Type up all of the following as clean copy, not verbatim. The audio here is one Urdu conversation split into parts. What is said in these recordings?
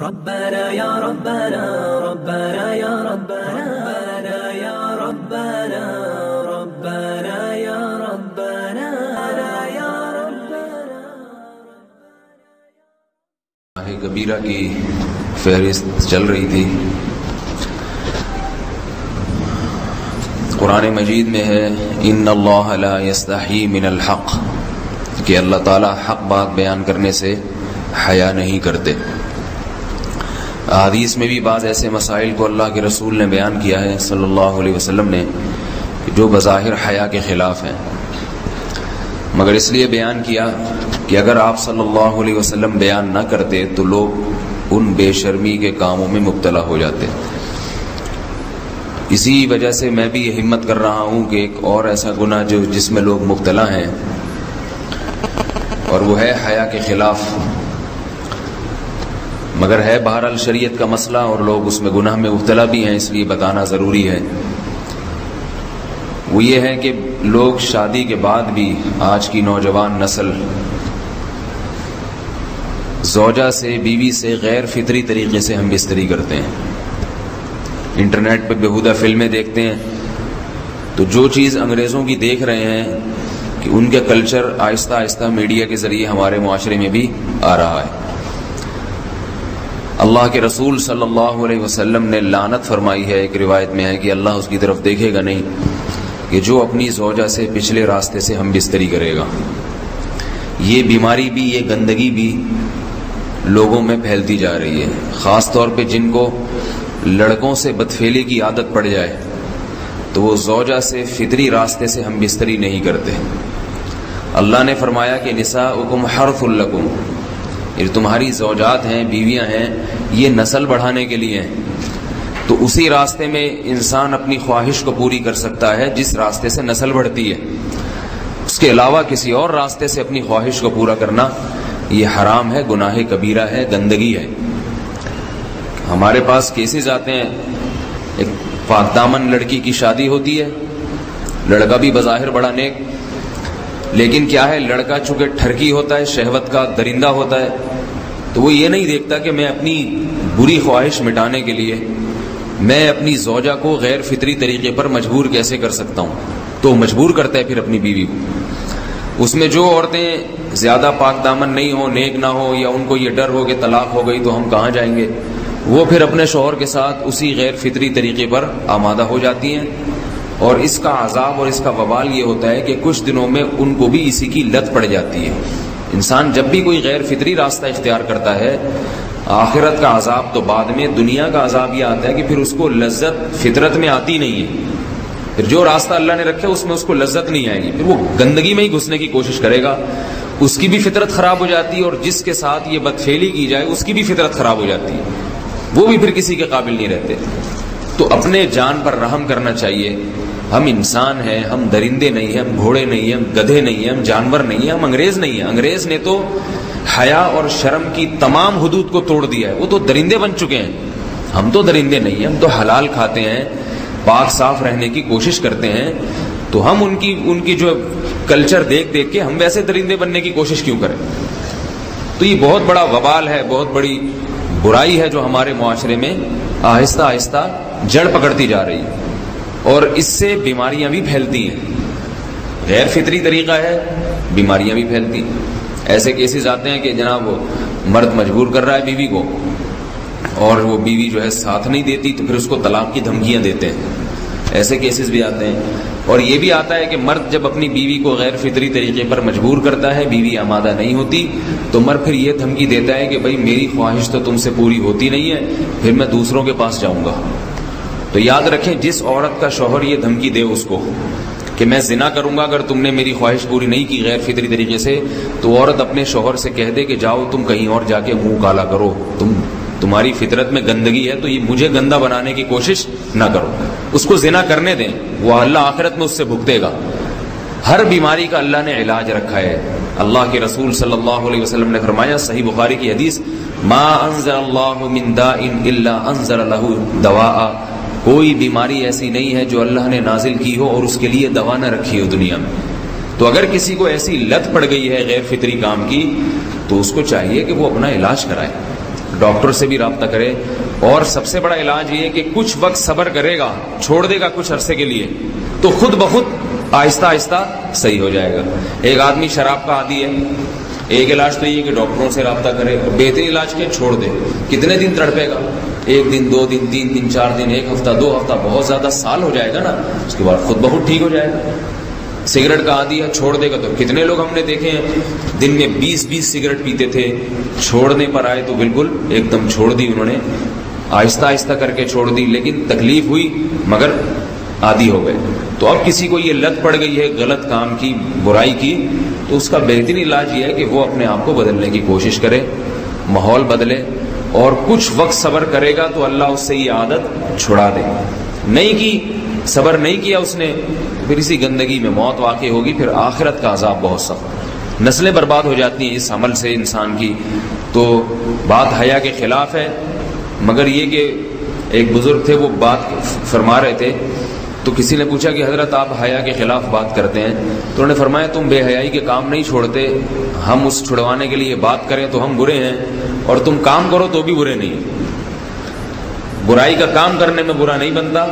ربنا يا ربنا ربنا يا ربنا ربنا يا ربنا ربنا يا ربنا يا ربنا کبیرہ کی فہرست چل رہی تھی۔ قرآن مجید میں ہے ان اللہ لا یستحی من الحق، کہ اللہ تعالیٰ حق بات بیان کرنے سے حیا نہیں کرتے۔ حدیث میں بھی بعض ایسے مسائل کو اللہ کے رسول نے بیان کیا ہے صلی اللہ علیہ وسلم نے جو بظاہر حیا کے خلاف ہیں، مگر اس لیے بیان کیا کہ اگر آپ صلی اللہ علیہ وسلم بیان نہ کرتے تو لوگ ان بے شرمی کے کاموں میں مبتلا ہو جاتے۔ اسی وجہ سے میں بھی یہ ہمت کر رہا ہوں کہ ایک اور ایسا گناہ جس میں لوگ مبتلا ہیں اور وہ ہے حیا کے خلاف، مگر ہے بہرحال شریعت کا مسئلہ اور لوگ اس میں گناہ میں مبتلا بھی ہیں، اس لیے بتانا ضروری ہے۔ وہ یہ ہے کہ لوگ شادی کے بعد بھی آج کی نوجوان نسل زوجہ سے، بیوی سے غیر فطری طریقے سے ہم بستری کرتے ہیں۔ انٹرنیٹ پہ بیہودہ فلمیں دیکھتے ہیں تو جو چیز انگریزوں کی دیکھ رہے ہیں کہ ان کے کلچر آہستہ آہستہ میڈیا کے ذریعے ہمارے معاشرے میں بھی آ رہا ہے۔ اللہ کے رسول صلی اللہ علیہ وسلم نے لعنت فرمائی ہے، ایک روایت میں ہے کہ اللہ اس کی طرف دیکھے گا نہیں کہ جو اپنی زوجہ سے پچھلے راستے سے ہم بستری کرے گا۔ یہ بیماری بھی، یہ گندگی بھی لوگوں میں پھیلتی جا رہی ہے، خاص طور پہ جن کو لڑکوں سے بدفعلی کی عادت پڑ جائے تو وہ زوجہ سے فطری راستے سے ہم بستری نہیں کرتے۔ اللہ نے فرمایا کہ نساؤکم حرث لکم، یہ تمہاری زوجات ہیں، بیویاں ہیں، یہ نسل بڑھانے کے لیے ہیں۔ تو اسی راستے میں انسان اپنی خواہش کو پوری کر سکتا ہے جس راستے سے نسل بڑھتی ہے، اس کے علاوہ کسی اور راستے سے اپنی خواہش کو پورا کرنا یہ حرام ہے، گناہ کبیرہ ہے، گندگی ہے۔ ہمارے پاس کیسز آتے ہیں، ایک پاک دامن لڑکی کی شادی ہوتی ہے، لڑکا بھی بظاہر بڑا نیک، لیکن کیا ہے، لڑکا چونکہ ٹھرکی ہوتا ہے، شہوت کا درندہ ہوتا ہے، تو وہ یہ نہیں دیکھتا کہ میں اپنی بری خواہش مٹانے کے لیے میں اپنی زوجہ کو غیر فطری طریقے پر مجبور کیسے کر سکتا ہوں، تو مجبور کرتا ہے پھر اپنی بیوی کو۔ اس میں جو عورتیں زیادہ پاک دامن نہیں ہو، نیک نہ ہو، یا ان کو یہ ڈر ہو کہ طلاق ہو گئی تو ہم کہاں جائیں گے، وہ پھر اپنے شوہر کے ساتھ اسی غیر فطری طریقے پر آمادہ ہو جاتی ہیں، اور اس کا عذاب اور اس کا وبال یہ ہوتا ہے کہ کچھ دنوں میں ان کو بھی اسی کی لت پڑ جاتی ہے۔ انسان جب بھی کوئی غیر فطری راستہ اختیار کرتا ہے، آخرت کا عذاب تو بعد میں، دنیا کا عذاب یہ آتا ہے کہ پھر اس کو لذت فطرت میں آتی نہیں ہے، پھر جو راستہ اللہ نے رکھا اس میں اس کو لذت نہیں آئے گی، پھر وہ گندگی میں ہی گھسنے کی کوشش کرے گا، اس کی بھی فطرت خراب ہو جاتی ہے، اور جس کے ساتھ یہ بدفعلی کی جائے اس کی بھی فطرت خراب ہو جاتی ہے، وہ بھی پھر کسی کے قابل نہیں رہتے۔ تو اپنے جان پر رحم کرنا چاہیے۔ ہم انسان ہیں، ہم درندے نہیں ہیں، ہم گھوڑے نہیں ہیں، ہم گدھے نہیں ہیں، ہم جانور نہیں ہیں، ہم انگریز نہیں ہیں۔ انگریز نے تو حیا اور شرم کی تمام حدود کو توڑ دیا ہے، وہ تو درندے بن چکے ہیں۔ ہم تو درندے نہیں ہیں، ہم تو حلال کھاتے ہیں، پاک صاف رہنے کی کوشش کرتے ہیں، تو ہم ان کی جو کلچر دیکھ کے ہم ویسے درندے بننے کی کوشش کیوں کریں؟ تو یہ بہت بڑا وبال ہے، بہت بڑی برائی ہے جو ہمارے معاشرے میں آہستہ آہستہ جڑ پکڑتی جا رہی ہے، اور اس سے بیماریاں بھی پھیلتی ہیں۔ غیر فطری طریقہ ہے، بیماریاں بھی پھیلتی ہیں۔ ایسے کیسز آتے ہیں کہ جناب مرد مجبور کر رہا ہے بیوی کو، اور وہ بیوی جو ہے ساتھ نہیں دیتی تو پھر اس کو طلاق کی دھمکیاں دیتے ہیں، ایسے کیسز بھی آتے ہیں۔ اور یہ بھی آتا ہے کہ مرد جب اپنی بیوی کو غیر فطری طریقے پر مجبور کرتا ہے، بیوی آمادہ نہیں ہوتی، تو مرد پھر یہ دھمکی دیتا ہے کہ بھائی میری خواہش تو تم سے پوری ہوتی نہیں ہے، پھر میں دوسروں کے پاس جاؤں گا۔ تو یاد رکھیں، جس عورت کا شوہر یہ دھمکی دے اس کو کہ میں زنا کروں گا اگر تم نے میری خواہش پوری نہیں کی غیر فطری طریقے سے، تو عورت اپنے شوہر سے کہہ دے کہ جاؤ تم کہیں اور جا کے منہ کالا کرو، تمہاری فطرت میں گندگی ہے تو یہ مجھے گندا بنانے کی کوشش نہ کرو، اس کو زنا کرنے دیں، وہ اللہ آخرت میں اس سے بھگتے گا۔ ہر بیماری کا اللہ نے علاج رکھا ہے۔ اللہ کے رسول صلی اللہ علیہ وسلم نے فرمایا، صحیح بخاری کی حدیث، ما انزل اللہ من داء الا انزل له دواء، کوئی بیماری ایسی نہیں ہے جو اللہ نے نازل کی ہو اور اس کے لیے دوا نہ رکھی ہو دنیا میں۔ تو اگر کسی کو ایسی لت پڑ گئی ہے غیر فطری کام کی، تو اس کو چاہیے کہ وہ اپنا علاج کرائے۔ ڈاکٹر سے بھی رابطہ کرے. اور سب سے بڑا علاج یہ ہے کہ کچھ وقت صبر کرے گا, چھوڑ دے گا کچھ عرصے کے لیے, تو خود بخود آہستہ آہستہ صحیح ہو جائے گا. ایک آدمی شراب کا عادی ہے, ایک علاج تو یہ کہ ڈاکٹروں سے رابطہ کرے, بہترین علاج کیا, چھوڑ دے. کتنے دن تڑپے گا, 1 دن 2 دن 3 دن 4 دن 1 ہفتہ 2 ہفتہ, بہت زیادہ سال ہو جائے گا نا, اس کے بعد خود بہت ٹھیک ہو جائے گا. سگریٹ کا عادی ہے, چھوڑ دے گا, تو کتنے لوگ ہم نے دیکھے ہیں دن میں 20 سگریٹ پیتے تھے, چھوڑنے پر آئے تو بالکل ایک دم چھوڑ دی انہوں نے, آہستہ آہستہ کر کے چھوڑ دی, لیکن تکلیف ہوئی مگر عادی ہو گئے. تو اب کسی کو یہ لت پڑ گئی ہے غلط کام کی, برائی کی, تو اس کا بہترین علاج یہ ہے کہ وہ اپنے آپ کو بدلنے کی کوشش کرے, ماحول بدلے, اور کچھ وقت صبر کرے گا تو اللہ اس سے یہ عادت چھڑا دے. نہیں کی, صبر نہیں کیا اس نے, پھر اسی گندگی میں موت واقع ہوگی, پھر آخرت کا عذاب بہت سخت. نسلیں برباد ہو جاتی ہیں اس عمل سے انسان کی. تو بات حیا کے خلاف ہے, مگر یہ کہ ایک بزرگ تھے, وہ بات فرما رہے تھے, تو کسی نے پوچھا کہ حضرت آپ حیا کے خلاف بات کرتے ہیں, تو انہوں نے فرمایا تم بے حیائی کے کام نہیں چھوڑتے, ہم اس چھڑوانے کے لیے بات کریں تو ہم برے ہیں, اور تم کام کرو تو بھی برے نہیں. برائی کا کام کرنے میں برا نہیں بنتا,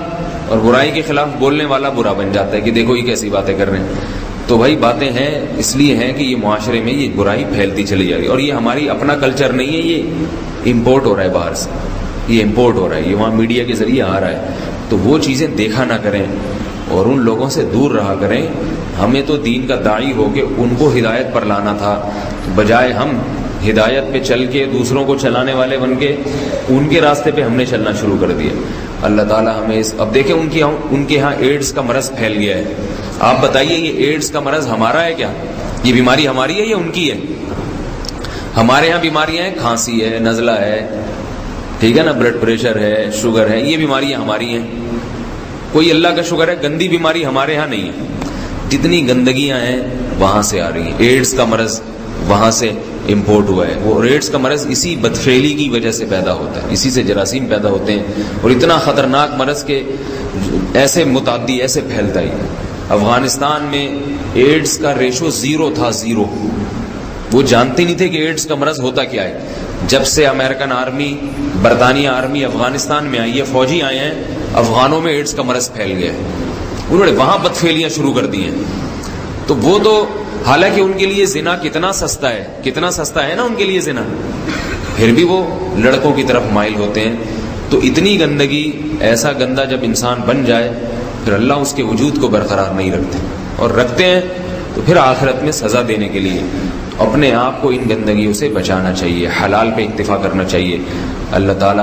اور برائی کے خلاف بولنے والا برا بن جاتا ہے کہ دیکھو یہ کیسی باتیں کر رہے ہیں. تو بھائی باتیں ہیں اس لیے ہیں کہ یہ معاشرے میں یہ برائی پھیلتی چلی جا رہی ہے, اور یہ ہماری اپنا کلچر نہیں ہے, یہ امپورٹ ہو رہا ہے باہر سے, یہ امپورٹ ہو رہا ہے, یہ وہاں میڈیا کے ذریعے آ رہا ہے. تو وہ چیزیں دیکھا نہ کریں اور ان لوگوں سے دور رہا کریں. ہمیں تو دین کا داعی ہو کے ان کو ہدایت پر لانا تھا, بجائے ہم ہدایت پہ چل کے دوسروں کو چلانے والے بن کے ان کے راستے پہ ہم نے چلنا شروع کر دیا. اللہ تعالیٰ ہمیں اب دیکھیں ان کے ہاں ایڈز کا مرض پھیل گیا ہے. آپ بتائیے یہ ایڈز کا مرض ہمارا ہے کیا؟ یہ بیماری ہماری ہے یا ان کی ہے؟ ہمارے ہاں بیماریاں ہیں, کھانسی ہے, نزلہ ہے, ٹھیک ہے نا, بلڈ پریشر ہے, شوگر ہے, یہ بیماریاں ہماری ہیں. کوئی اللہ کا شکر ہے گندی بیماری ہمارے ہاں نہیں ہے. جتنی گندگیاں ہیں وہاں سے آ رہی ہیں. ایڈز کا مرض وہاں سے امپورٹ ہوا ہے. وہ ایڈز کا مرض اسی بدفعلی کی وجہ سے پیدا ہوتا ہے, اسی سے جراثیم پیدا ہوتے ہیں, اور اتنا خطرناک مرض کے ایسے متعدی ایسے پھیلتا ہی. افغانستان میں ایڈز کا ریشو 0 تھا, 0. وہ جانتے نہیں تھے کہ ایڈز کا مرض ہوتا کیا ہے. جب سے امریکن آرمی, برطانیہ آرمی افغانستان میں آئی ہے, فوجی آئے ہیں, افغانوں میں ایڈز کا مرض پھیل گیا ہے. انہوں نے وہاں بدفعلیاں شروع کر دی ہیں. تو وہ تو حالانکہ ان کے لیے زنا کتنا سستا ہے, کتنا سستا ہے نا ان کے لیے زنا, پھر بھی وہ لڑکوں کی طرف مائل ہوتے ہیں. تو اتنی گندگی, ایسا گندا جب انسان بن جائے پھر اللہ اس کے وجود کو برقرار نہیں رکھتے, اور رکھتے ہیں تو پھر آخرت میں سزا دینے کے لیے اپنے آپ کو ان گندگیوں سے بچانا چاہیے, حلال پہ اکتفا کرنا چاہیے. اللہ تعالی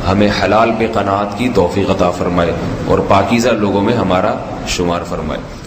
ہمیں حلال پہ قناعت کی توفیق عطا فرمائے اور پاکیزہ لوگوں میں ہمارا شمار فرمائے.